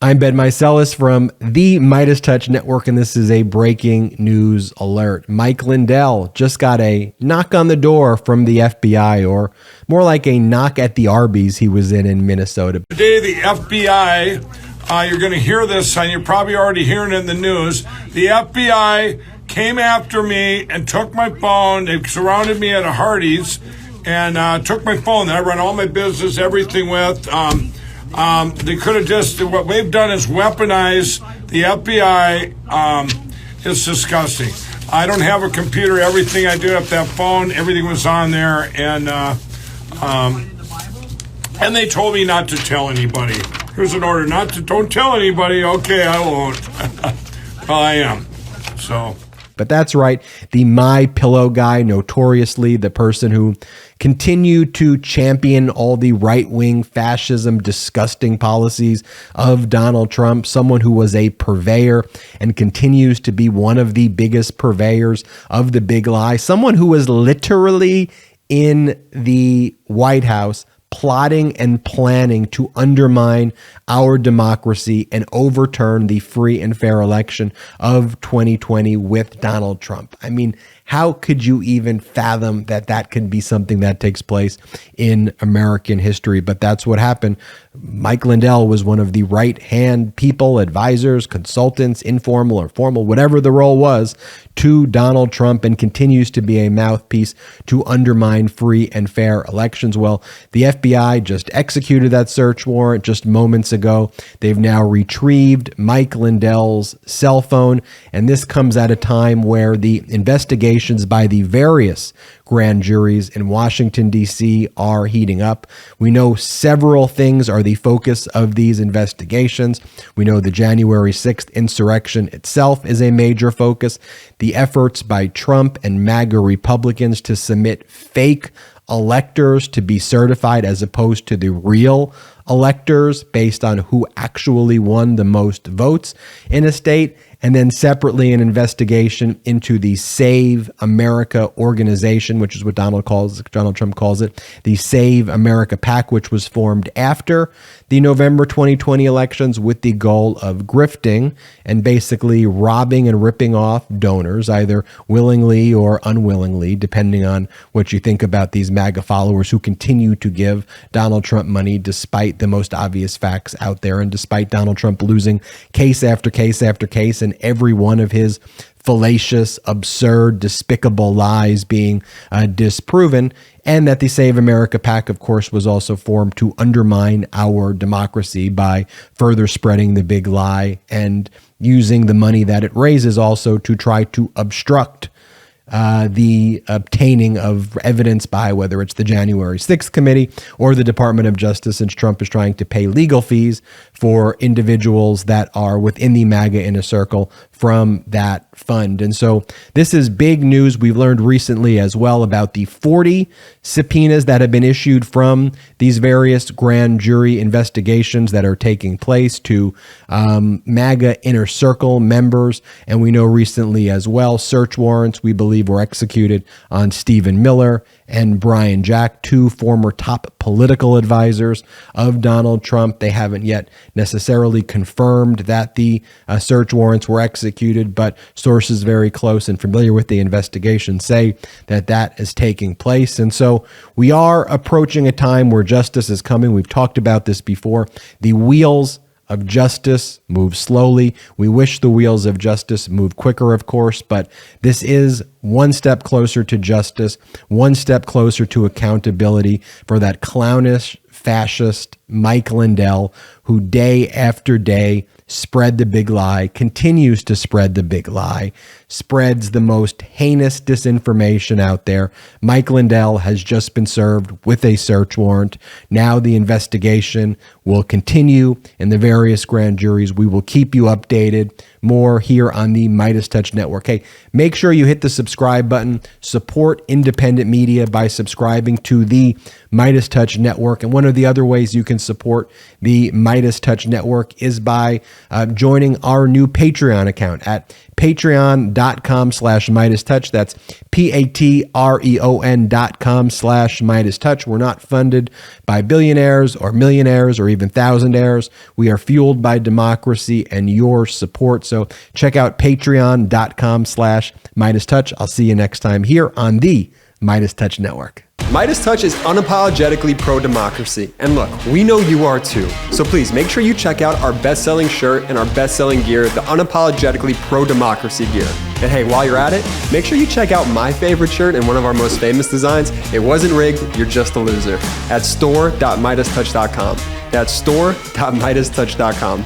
I'm Ben Meiselas from the MeidasTouch Network, and this is a breaking news alert. Mike Lindell just got a knock on the door from the FBI, or more like a knock at the Arby's he was in Minnesota. Today, the FBI, you're going to hear this, and you're probably already hearing it in the news. The FBI came after me and took my phone. They surrounded me at a Hardee's and took my phone that I run all my business, everything with. They could have just, what they've done is weaponize the FBI. It's disgusting. I don't have a computer. Everything I do have that phone, everything was on there. And they told me not to tell anybody. Here's an order don't tell anybody. Okay, I won't. Well, I am. So. But that's right. The My Pillow guy, notoriously the person who continued to champion all the right-wing fascism, disgusting policies of Donald Trump, someone who was a purveyor and continues to be one of the biggest purveyors of the big lie, someone who was literally in the White House plotting and planning to undermine our democracy and overturn the free and fair election of 2020 with Donald Trump. I mean, how could you even fathom that that could be something that takes place in American history? But that's what happened. Mike Lindell was one of the right-hand people, advisors, consultants, informal or formal, whatever the role was, to Donald Trump, and continues to be a mouthpiece to undermine free and fair elections. Well, the FBI just executed that search warrant just moments ago. They've now retrieved Mike Lindell's cell phone, and this comes at a time where the investigations by the various grand juries in Washington, D.C. are heating up. We know several things are the focus of these investigations. We know the January 6th insurrection itself is a major focus. The efforts by Trump and MAGA Republicans to submit fake electors to be certified as opposed to the real electors based on who actually won the most votes in a state. And then separately, an investigation into the Save America organization, which is what Donald Trump calls it, the Save America PAC, which was formed after the November 2020 elections with the goal of grifting and basically robbing and ripping off donors, either willingly or unwillingly, depending on what you think about these MAGA followers who continue to give Donald Trump money despite the most obvious facts out there, and despite Donald Trump losing case after case after case, and every one of his fallacious, absurd, despicable lies being disproven. And that the Save America PAC, of course, was also formed to undermine our democracy by further spreading the big lie and using the money that it raises also to try to obstruct the obtaining of evidence by whether it's the January 6th committee or the Department of Justice, since Trump is trying to pay legal fees for individuals that are within the MAGA inner circle from that fund. And so this is big news. We've learned recently as well about the 40 subpoenas that have been issued from these various grand jury investigations that are taking place to MAGA inner circle members. And we know recently as well, search warrants, we believe, were executed on Stephen Miller and Brian Jack, two former top political advisors of Donald Trump. They haven't yet necessarily confirmed that the search warrants were executed, but sources very close and familiar with the investigation say that that is taking place. And so we are approaching a time where justice is coming. We've talked about this before. The wheels of justice move slowly. We wish the wheels of justice move quicker, of course, but this is one step closer to justice, one step closer to accountability for that clownish fascist Mike Lindell, who day after day spread the big lie, continues to spread the big lie, spreads the most heinous disinformation out there. Mike Lindell has just been served with a search warrant. Now the investigation will continue in the various grand juries. We will keep you updated more here on the MeidasTouch Network. Hey, make sure you hit the subscribe button. Support independent media by subscribing to the MeidasTouch Network. And one One of the other ways you can support the MeidasTouch Network is by joining our new Patreon account at patreon.com/MeidasTouch. That's patreon.com/MeidasTouch. We're not funded by billionaires or millionaires or even thousandaires. We are fueled by democracy and your support. So check out patreon.com/MeidasTouch. I'll see you next time here on the MeidasTouch Network. MeidasTouch is unapologetically pro-democracy. And look, we know you are too. So please make sure you check out our best-selling shirt and our best-selling gear, the unapologetically pro-democracy gear. And hey, while you're at it, make sure you check out my favorite shirt and one of our most famous designs, It Wasn't Rigged, You're Just a Loser, at store.meidastouch.com. That's store.meidastouch.com.